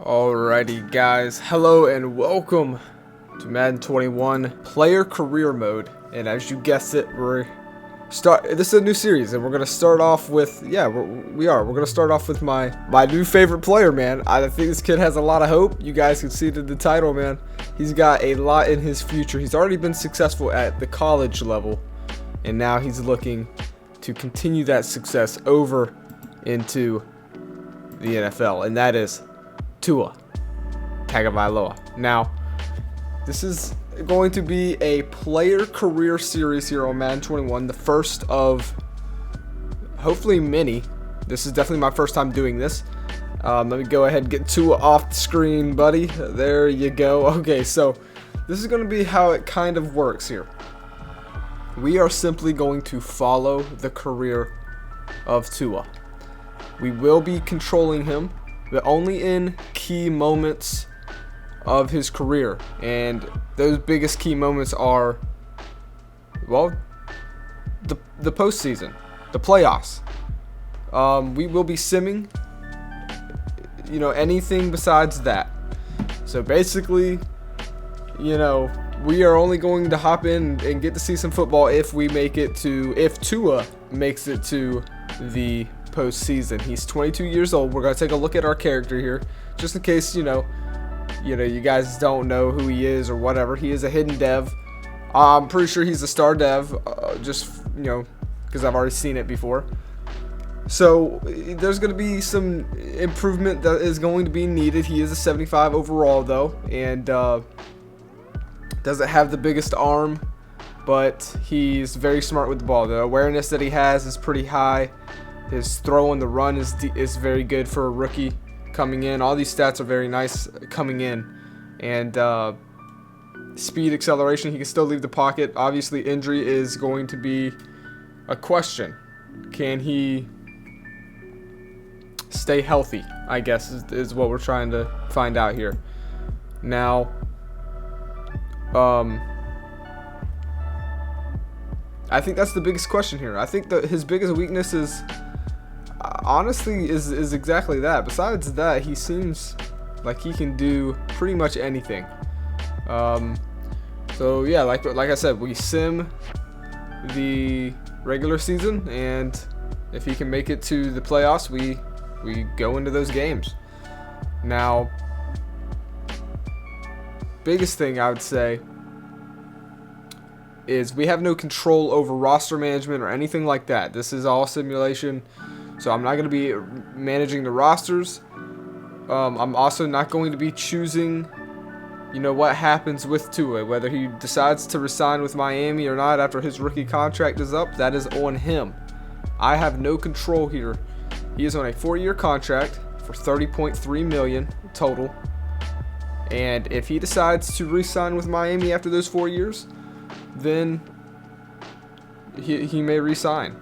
Alrighty guys, hello and welcome to Madden 21 player career mode. And as you guessed it, this is a new series and we're gonna start off with we're gonna start off with my new favorite player, man. I think this kid has a lot of hope. You guys can see it in the title, man. He's got a lot in his future. He's already been successful at the college level, and now he's looking to continue that success over into the NFL, and that is TUA TAGOVAILOA. Now, this is going to be a player career series here on Madden 21, the first of hopefully many. This is definitely my first time doing this. Let me go ahead and get TUA off the screen, buddy. There you go. Okay, so this is going to be how it kind of works here. We are simply going to follow the career of TUA. We will be controlling him, but only in key moments of his career. And those biggest key moments are, well, the postseason, the playoffs. We will be simming, anything besides that. So basically, we are only going to hop in and get to see some football if TUA makes it to the postseason. He's 22 years old. We're going to take a look at our character here, just in case, you guys don't know who he is or whatever. He is a hidden dev. I'm pretty sure he's a star dev, because I've already seen it before. So there's going to be some improvement that is going to be needed. He is a 75 overall, though, and doesn't have the biggest arm, but he's very smart with the ball. The awareness that he has is pretty high. His throw on the run is very good for a rookie coming in. All these stats are very nice coming in. And speed, acceleration, he can still leave the pocket. Obviously, injury is going to be a question. Can he stay healthy, I guess, is what we're trying to find out here. Now, I think that's the biggest question here. I think that his biggest weakness is, honestly, is exactly that. Besides that, he seems like he can do pretty much anything. So yeah, like I said, we sim the regular season, and if he can make it to the playoffs, we go into those games. Now, biggest thing I would say is we have no control over roster management or anything like that. This is all simulation. So I'm not going to be managing the rosters. I'm also not going to be choosing, what happens with TUA. Whether he decides to resign with Miami or not after his rookie contract is up, that is on him. I have no control here. He is on a 4-year contract for $30.3 million total. And if he decides to re-sign with Miami after those 4 years, then he may re-sign.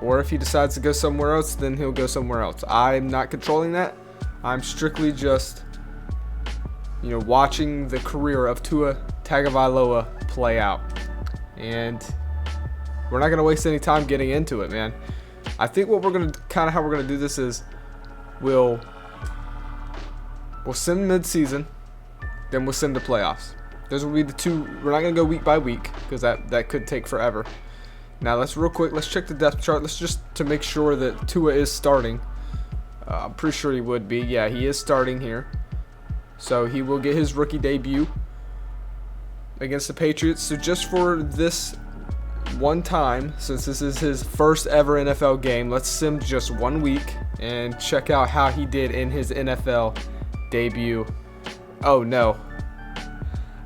Or if he decides to go somewhere else, then he'll go somewhere else. I'm not controlling that. I'm strictly just, watching the career of TUA TAGOVAILOA play out. And we're not going to waste any time getting into it, man. I think what we're going to, how we're going to do this is, we'll sim mid-season, then we'll sim the playoffs. Those will be the two. We're not going to go week by week, because that could take forever. Now let's check the depth chart. Let's just to make sure that TUA is starting. I'm pretty sure he would be. Yeah, he is starting here. So he will get his rookie debut against the Patriots. So just for this one time, since this is his first ever NFL game, let's sim just 1 week and check out how he did in his NFL debut. Oh no.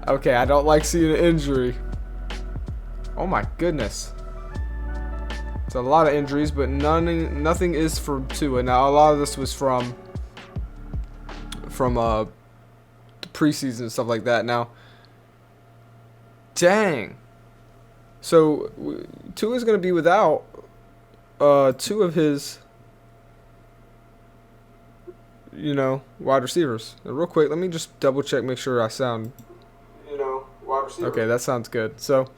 Okay, I don't like seeing an injury. Oh my goodness. It's a lot of injuries, but nothing is from TUA. Now, a lot of this was from the preseason and stuff like that. Now, dang. So, TUA is going to be without 2 of his, wide receivers. Now, real quick, let me just double check, make sure I sound, wide receiver. Okay, that sounds good. So,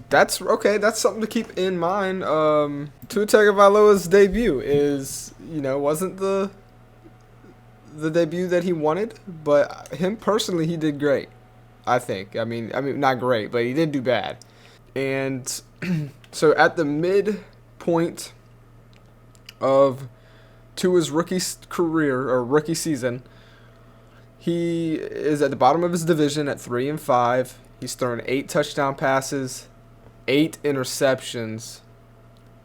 that's okay. That's something to keep in mind. Tua Tagovailoa's debut is, wasn't the debut that he wanted, but him personally, he did great. I think. I mean, not great, but he didn't do bad. And so at the midpoint of Tua's rookie career or rookie season, he is at the bottom of his division at 3-5. He's thrown 8 touchdown passes, 8 interceptions.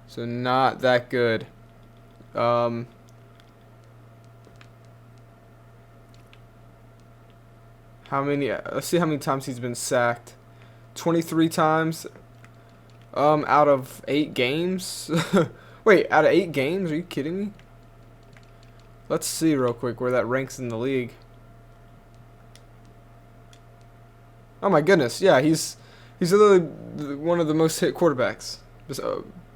So not that good. Let's see how many times he's been sacked. 23 times. Out of 8 games. Wait, out of 8 games? Are you kidding me? Let's see real quick where that ranks in the league. Oh my goodness, yeah, he's literally one of the most hit quarterbacks. Just,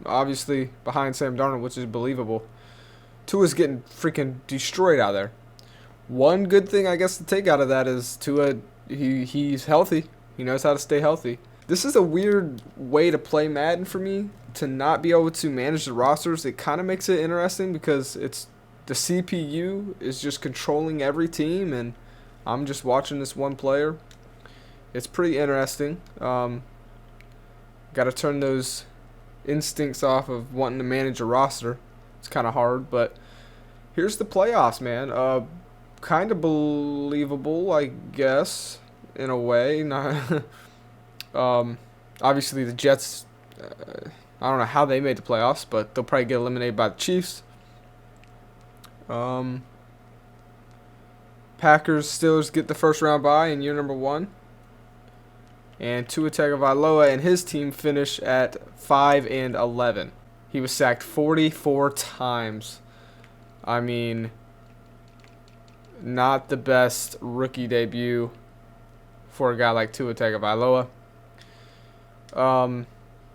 obviously behind Sam Darnold, which is believable. Tua's getting freaking destroyed out there. One good thing I guess to take out of that is Tua, he's healthy. He knows how to stay healthy. This is a weird way to play Madden for me, to not be able to manage the rosters. It kind of makes it interesting because it's the CPU is just controlling every team, and I'm just watching this one player. It's pretty interesting. Got to turn those instincts off of wanting to manage a roster. It's kind of hard, but here's the playoffs, man. Kind of believable, I guess, in a way. Not obviously the Jets, I don't know how they made the playoffs, but they'll probably get eliminated by the Chiefs. Packers, Steelers get the first round bye in year number 1. And Tua Tagovailoa and his team finish at 5-11. He was sacked 44 times. I mean, not the best rookie debut for a guy like Tua Tagovailoa.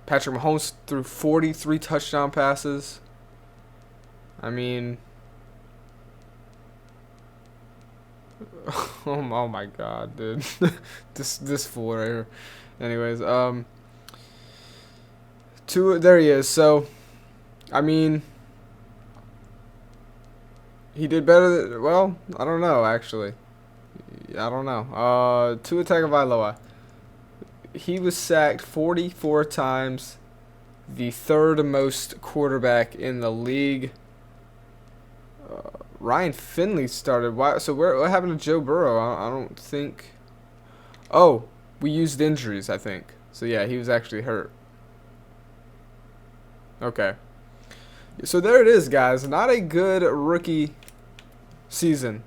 Patrick Mahomes threw 43 touchdown passes. I mean, oh my God, dude. this fool right here. Anyways, Tua, there he is. So, I mean, he did better than, well, I don't know, actually. I don't know. Tua Tagovailoa. He was sacked 44 times, the 3rd most quarterback in the league. Ryan Finley started. Why? So what happened to Joe Burrow? I don't think. Oh, we used injuries, I think. So yeah, he was actually hurt. Okay. So there it is, guys. Not a good rookie season.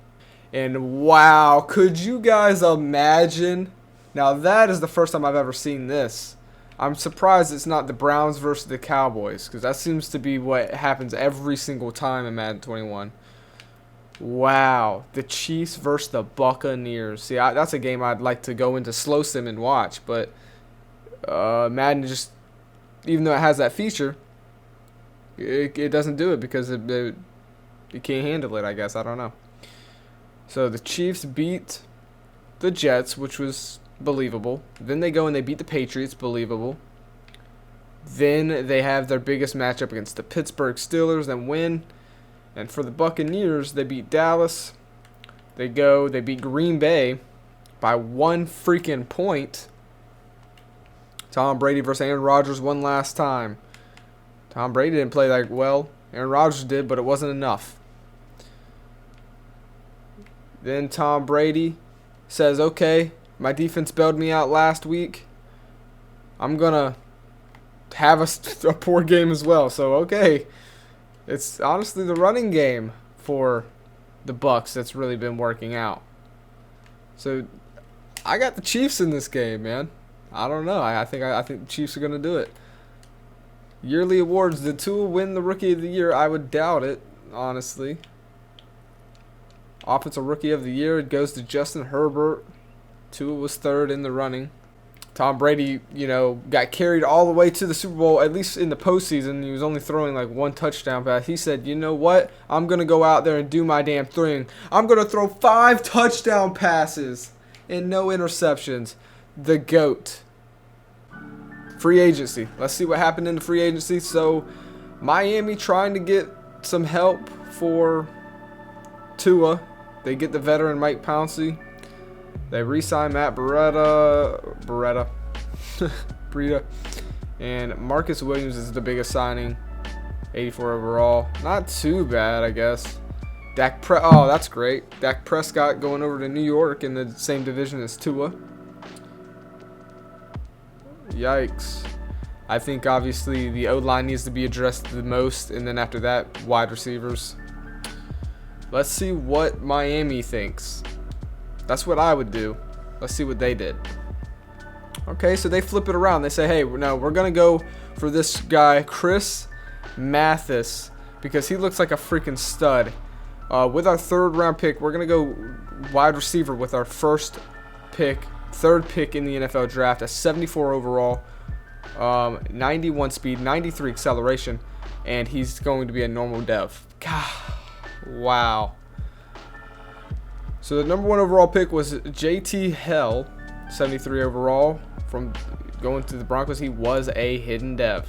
And wow, could you guys imagine? Now that is the first time I've ever seen this. I'm surprised it's not the Browns versus the Cowboys, because that seems to be what happens every single time in Madden 21. Wow, the Chiefs versus the Buccaneers. See, that's a game I'd like to go into slow sim and watch, but Madden just, even though it has that feature, it doesn't do it because it can't handle it, I guess. I don't know. So the Chiefs beat the Jets, which was believable. Then they go and they beat the Patriots, believable. Then they have their biggest matchup against the Pittsburgh Steelers and win. And for the Buccaneers, they beat Dallas. They beat Green Bay by 1 freaking point. Tom Brady versus Aaron Rodgers one last time. Tom Brady didn't play that well. Aaron Rodgers did, but it wasn't enough. Then Tom Brady says, okay, my defense bailed me out last week. I'm going to have a poor game as well. So, okay. It's honestly the running game for the Bucs that's really been working out. So, I got the Chiefs in this game, man. I don't know. I think the Chiefs are going to do it. Yearly awards. Did Tua win the Rookie of the Year? I would doubt it, honestly. Offensive Rookie of the Year, it goes to Justin Herbert. Tua was 3rd in the running. Tom Brady, got carried all the way to the Super Bowl, at least in the postseason. He was only throwing like 1 touchdown pass. He said, you know what? I'm going to go out there and do my damn thing. I'm going to throw 5 touchdown passes and no interceptions. The GOAT. free agency. Let's see what happened in the free agency. So Miami trying to get some help for Tua. They get the veteran Mike Pouncey. They re-sign Matt Breida. And Marcus Williams is the biggest signing. 84 overall. Not too bad, I guess. Oh, that's great. Dak Prescott going over to New York in the same division as Tua. Yikes. I think obviously the O-line needs to be addressed the most, and then after that, wide receivers. Let's see what Miami thinks. That's what I would do. Let's see what they did. Okay, so they flip it around. They say, hey, no, we're going to go for this guy, Chris Mathis, because he looks like a freaking stud. With our third round pick, we're going to go wide receiver with our third pick in the NFL draft, a 74 overall, 91 speed, 93 acceleration, and he's going to be a normal dev. God, wow. So the number 1 overall pick was JT Hell, 73 overall, from going to the Broncos. He was a hidden dev.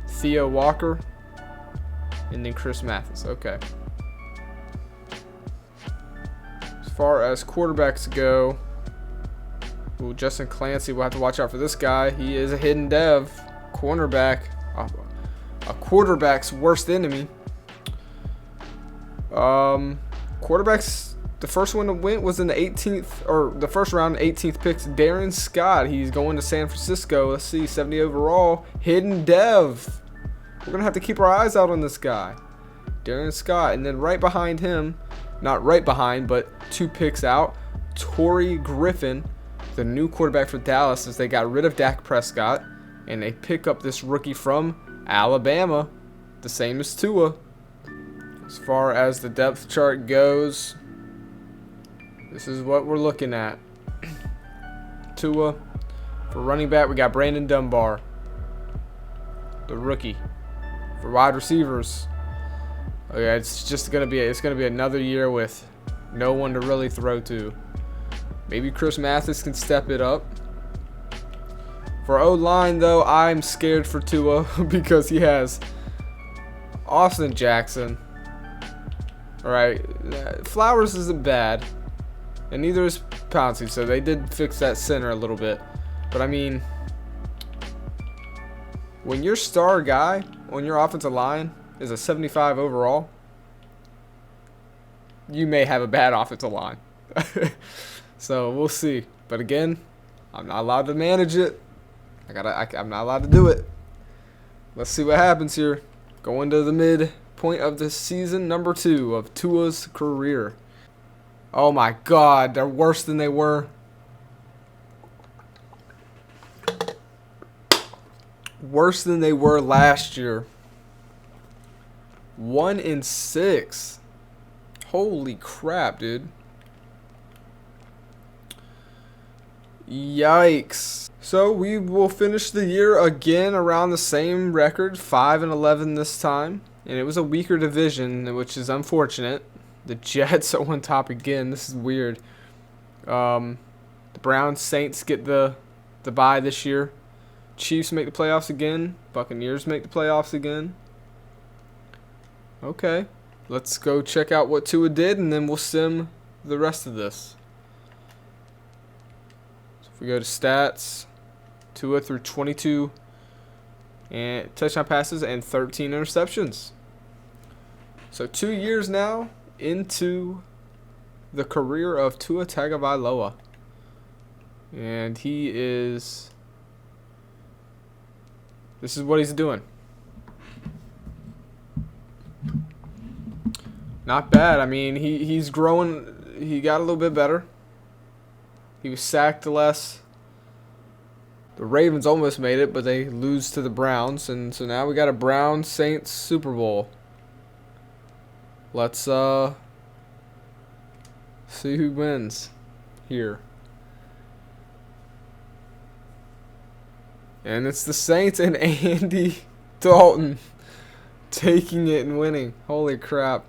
Theo Walker, and then Chris Mathis. Okay. As far as quarterbacks go, ooh, Justin Clancy, we'll have to watch out for this guy. He is a hidden dev. Cornerback. A quarterback's worst enemy. Quarterbacks, the first one to win was in the 18th, or the first round, 18th pick. Darren Scott. He's going to San Francisco. Let's see, 70 overall. Hidden dev. We're going to have to keep our eyes out on this guy. Darren Scott. And then right behind him, not right behind, but 2 picks out, Torrey Griffin, the new quarterback for Dallas, as they got rid of Dak Prescott, and they pick up this rookie from Alabama, the same as Tua. As far as the depth chart goes, this is what we're looking at. Tua. For running back, we got Brandon Dunbar, the rookie. For wide receivers, okay, it's gonna be another year with no one to really throw to. Maybe Chris Mathis can step it up. For O-line, though, I'm scared for Tua because he has Austin Jackson. All right, Flowers isn't bad, and neither is Pouncey, so they did fix that center a little bit. But I mean, when your star guy on your offensive line is a 75 overall, you may have a bad offensive line. So we'll see. But again, I'm not allowed to manage it. I'm not allowed to do it. Let's see what happens here. Going to the midpoint of the season, number 2 of Tua's career. Oh my God, they're worse than they were. Worse than they were last year. 1-6. Holy crap, dude. Yikes. So we will finish the year again around the same record, 5-11 this time. And it was a weaker division, which is unfortunate. The Jets are on top again. This is weird. The Browns, Saints get the bye this year. Chiefs make the playoffs again. Buccaneers make the playoffs again. Okay. Let's go check out what Tua did, and then we'll sim the rest of this. So if we go to stats, Tua threw 22 and touchdown passes and 13 interceptions. So 2 years now into the career of Tua Tagovailoa. And this is what he's doing. Not bad. I mean, he's growing. He got a little bit better. He was sacked less. The Ravens almost made it, but they lose to the Browns. And so now we got a Browns-Saints Super Bowl. Let's see who wins here. And it's the Saints and Andy Dalton taking it and winning. Holy crap.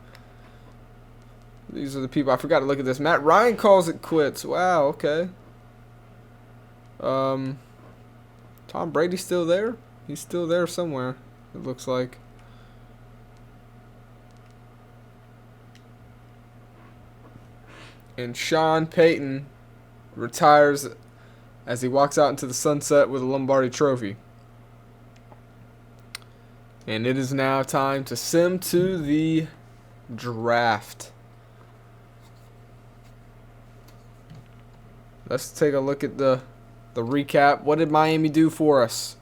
These are the people. I forgot to look at this. Matt Ryan calls it quits. Wow, okay. Tom Brady's still there? He's still there somewhere, it looks like. And Sean Payton retires as he walks out into the sunset with a Lombardi trophy. And it is now time to sim to the draft. Let's take a look at the recap. What did Miami do for us?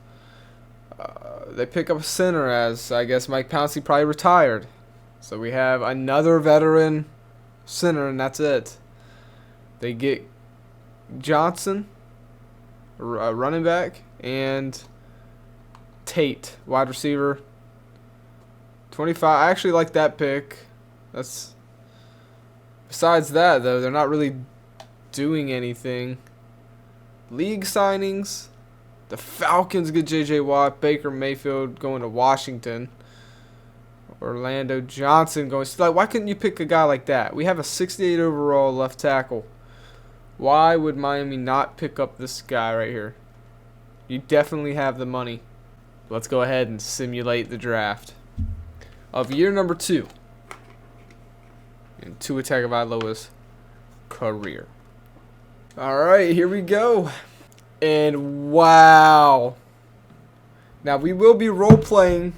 They pick up a center, as I guess Mike Pouncey probably retired. So we have another veteran center, and that's it. They get Johnson, a running back, and Tate, wide receiver. 25. I actually like that pick. That's. Besides that, though, they're not really doing anything. League signings. The Falcons get J.J. Watt. Baker Mayfield going to Washington. Orlando Johnson going. Like, why couldn't you pick a guy like that? We have a 68 overall left tackle. Why would Miami not pick up this guy right here? You definitely have the money. Let's go ahead and simulate the draft of year number 2 in TUA TAGOVAILOA'S career. Alright, here we go. And wow. Now we will be role playing,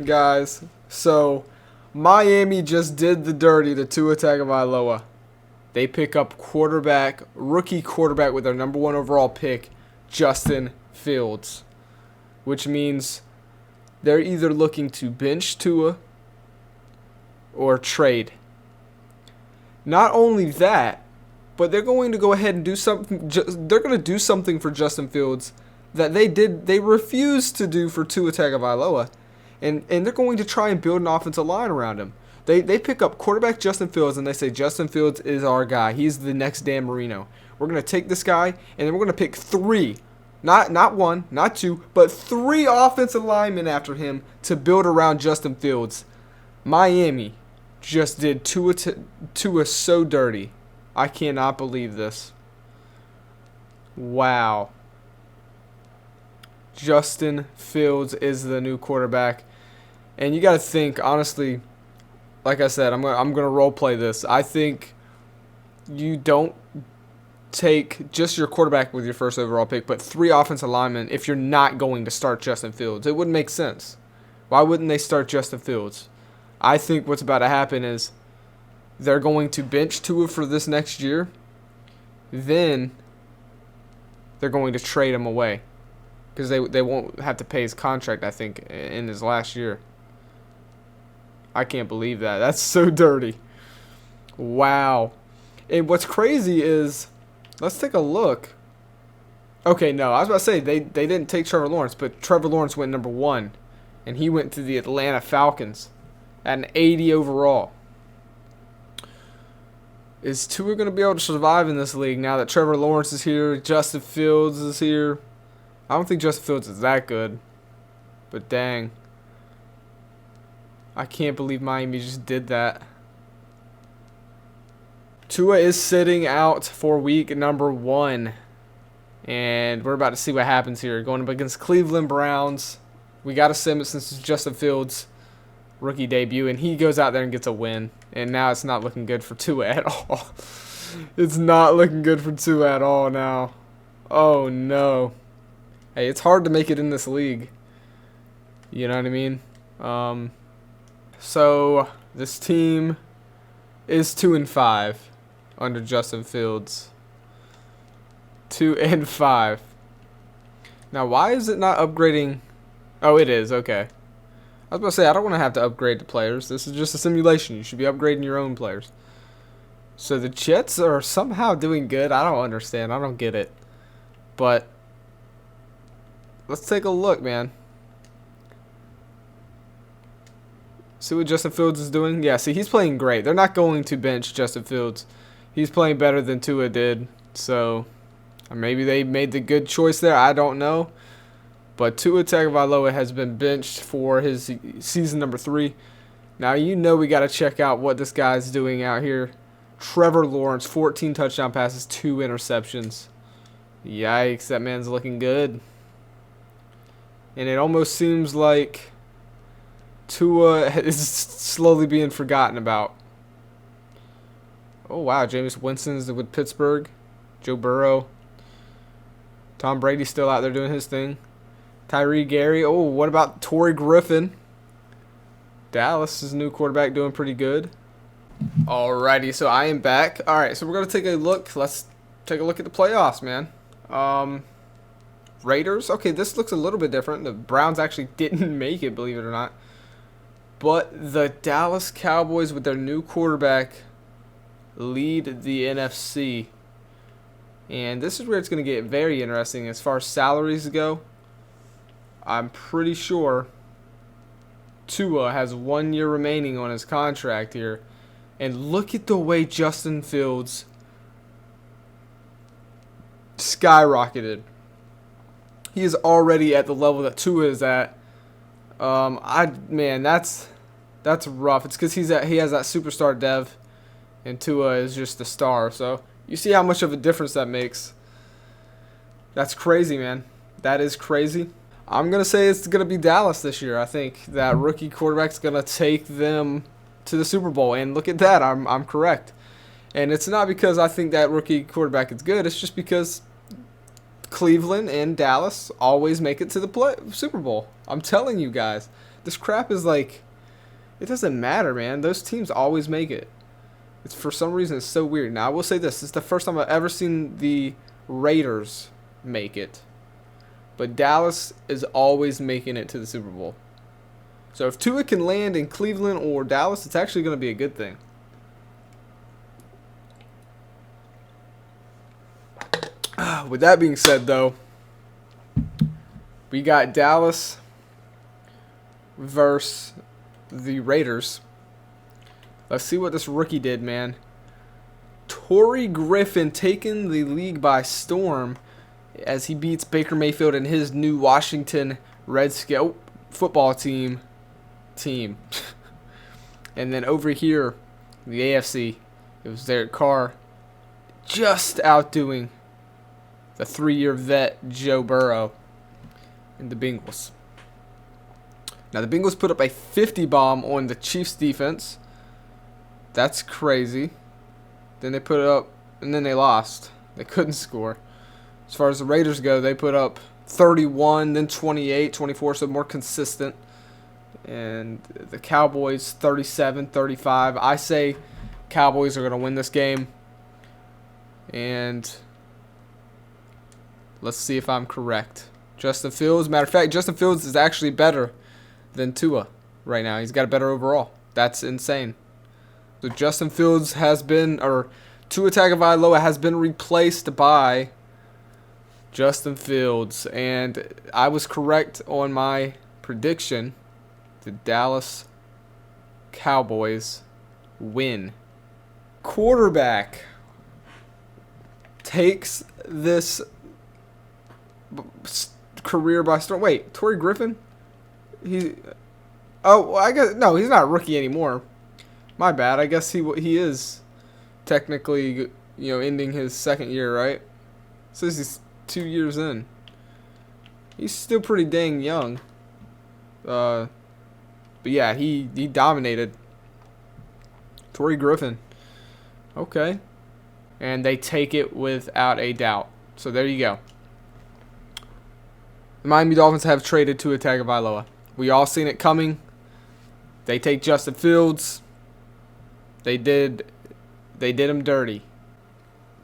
guys. So Miami just did the dirty to TUA TAGOVAILOA. They pick up rookie quarterback with their number 1 overall pick, Justin Fields. Which means they're either looking to bench Tua or trade. Not only that, but they're going to go ahead and do something. They're going to do something for Justin Fields that they refused to do for Tua Tagovailoa, and they're going to try and build an offensive line around him. They pick up quarterback Justin Fields, and they say Justin Fields is our guy. He's the next Dan Marino. We're going to take this guy, and then we're going to pick 3, not 1, not 2, but 3 offensive linemen after him to build around Justin Fields. Miami just did Tua so dirty. I cannot believe this. Wow. Justin Fields is the new quarterback. And you got to think, honestly, like I said, I'm gonna role play this. I think you don't take just your quarterback with your first overall pick, but 3 offensive linemen if you're not going to start Justin Fields. It wouldn't make sense. Why wouldn't they start Justin Fields? I think what's about to happen is they're going to bench Tua for this next year. Then they're going to trade him away because they won't have to pay his contract, I think, in his last year. I can't believe that. That's so dirty. Wow. And what's crazy is, let's take a look. Okay, no, I was about to say they didn't take Trevor Lawrence, but Trevor Lawrence went number 1, and he went to the Atlanta Falcons at an 80 overall. Is Tua going to be able to survive in this league now that Trevor Lawrence is here, Justin Fields is here? I don't think Justin Fields is that good, but dang. I can't believe Miami just did that. Tua is sitting out for week number 1. And we're about to see what happens here. Going up against Cleveland Browns. We got to sim it since it's Justin Fields' rookie debut. And he goes out there and gets a win. And now it's not looking good for Tua at all. It's not looking good for Tua at all now. Oh, no. Hey, it's hard to make it in this league. You know what I mean? So this team is 2-5 under Justin Fields. 2-5. Now, why is it not upgrading? Oh, it is. Okay. I was about to say, I don't want to have to upgrade the players. This is just a simulation. You should be upgrading your own players. So the Jets are somehow doing good. I don't understand. I don't get it. But let's take a look, man. See what Justin Fields is doing? Yeah, see, he's playing great. They're not going to bench Justin Fields. He's playing better than Tua did. So maybe they made the good choice there. I don't know. But Tua Tagovailoa has been benched for his season number 3. Now, you know we got to check out what this guy's doing out here. Trevor Lawrence, 14 touchdown passes, 2 interceptions. Yikes, that man's looking good. And it almost seems like Tua is slowly being forgotten about. Oh, wow. Jameis Winston's with Pittsburgh. Joe Burrow. Tom Brady's still out there doing his thing. Tyree Gary. Oh, what about Torrey Griffin? Dallas' new quarterback doing pretty good. Alrighty, so I am back. Alright, so we're going to take a look. Let's take a look at the playoffs, man. Raiders. Okay, this looks a little bit different. The Browns actually didn't make it, believe it or not. But the Dallas Cowboys with their new quarterback lead the NFC. And this is where it's going to get very interesting as far as salaries go. I'm pretty sure Tua has 1 year remaining on his contract here. And look at the way Justin Fields skyrocketed. He is already at the level that Tua is at. Man, that's rough. It's because he has that superstar dev, and Tua is just the star. So you see how much of a difference that makes. That's crazy, man. That is crazy. I'm gonna say it's gonna be Dallas this year. I think that rookie quarterback's gonna take them to the Super Bowl, and look at that. I'm correct. And it's not because I think that rookie quarterback is good. It's just because Cleveland and Dallas always make it to the Super Bowl. I'm telling you guys, this crap is like, it doesn't matter, man. Those teams always make it. It's for some reason it's so weird. Now I will say this is the first time I've ever seen the Raiders make it, but Dallas is always making it to the Super Bowl. So if Tua can land in Cleveland or Dallas, it's actually going to be a good thing. With that being said, though, we got Dallas versus the Raiders. Let's see what this rookie did, man. Torrey Griffin taking the league by storm as he beats Baker Mayfield and his new Washington Redskins football team. And then over here, the AFC, it was Derek Carr just outdoing the 3-year vet Joe Burrow and the Bengals. Now the Bengals put up a 50 bomb on the Chiefs defense. That's crazy. Then they put it up, and then they lost. They couldn't score. As far as the Raiders go, they put up 31, then 28, 24, so more consistent. And the Cowboys 37, 35. I say Cowboys are going to win this game. And let's see if I'm correct. Justin Fields, matter of fact, Justin Fields is actually better than Tua right now. He's got a better overall. That's insane. So Justin Fields has been, or Tua Tagovailoa has been replaced by Justin Fields. And I was correct on my prediction. The Dallas Cowboys win. Quarterback takes this career by storm. Wait, Torrey Griffin? I guess no, he's not a rookie anymore. My bad. I guess he is technically, ending his second year, right? Says he's 2 years in. He's still pretty dang young. But yeah, he dominated. Torrey Griffin. Okay. And they take it without a doubt. So there you go. The Miami Dolphins have traded Tua Tagovailoa. We all seen it coming. They take Justin Fields. They did him dirty.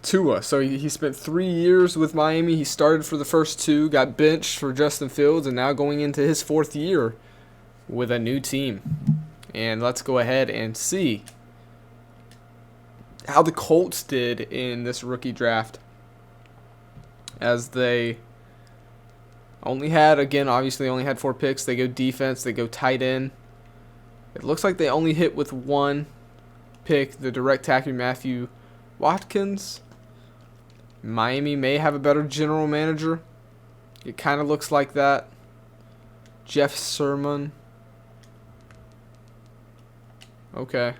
Tua. So he spent 3 years with Miami. He started for the first 2, got benched for Justin Fields, and now going into his 4th year with a new team. And let's go ahead and see how the Colts did in this rookie draft, as they only had 4 picks. They go defense, they go tight end. It looks like they only hit with 1 pick, the direct tackle Matthew Watkins. Miami may have a better general manager. It kind of looks like that. Jeff Sermon. Okay.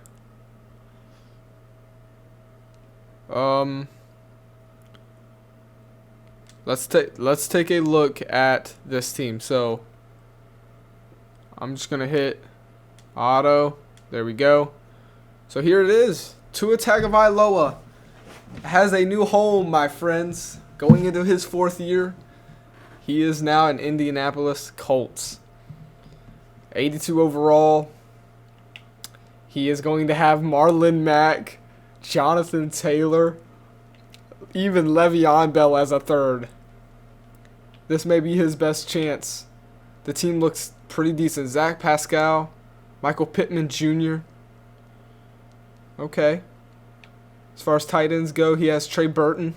Let's take a look at this team. So I'm just going to hit auto. There we go. So here it is. Tua Tagovailoa has a new home, my friends. Going into his 4th year. He is now an Indianapolis Colts. 82 overall. He is going to have Marlon Mack, Jonathan Taylor, even Le'Veon Bell as a 3rd. This may be his best chance. The team looks pretty decent. Zach Pascal, Michael Pittman Jr. Okay. As far as tight ends go, he has Trey Burton.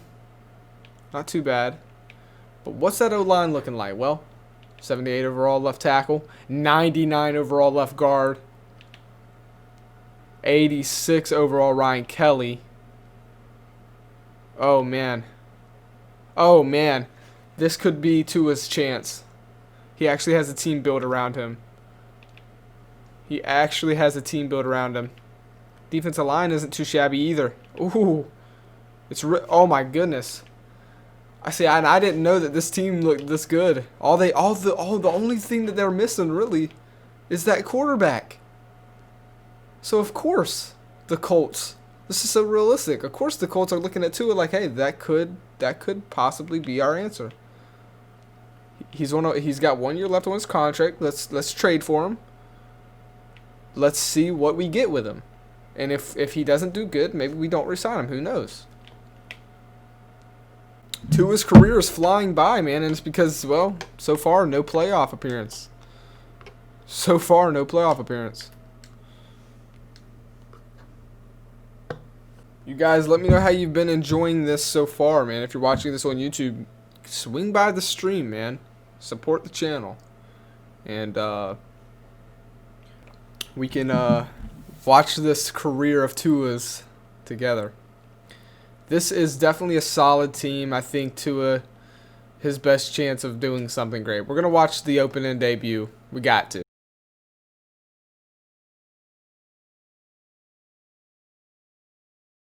Not too bad. But what's that O-line looking like? Well, 78 overall left tackle, 99 overall left guard, 86 overall Ryan Kelly. Oh, man. Oh, man. This could be Tua's chance. He actually has a team built around him. He actually has a team built around him. Defensive line isn't too shabby either. Ooh. Oh, my goodness. I didn't know that this team looked this good. The only thing that they're missing really is that quarterback. So of course the Colts. This is so realistic. Of course the Colts are looking at Tua like, hey, that could possibly be our answer. He's got 1 year left on his contract. Let's trade for him. Let's see what we get with him. And if he doesn't do good, maybe we don't re-sign him. Who knows? Tua's career is flying by, man, and it's because, well, so far, no playoff appearance. So far, no playoff appearance. You guys, let me know how you've been enjoying this so far, man. If you're watching this on YouTube, swing by the stream, man. Support the channel. And we can watch this career of Tua's together. This is definitely a solid team. I think Tua, his best chance of doing something great. We're going to watch the opening debut. We got to.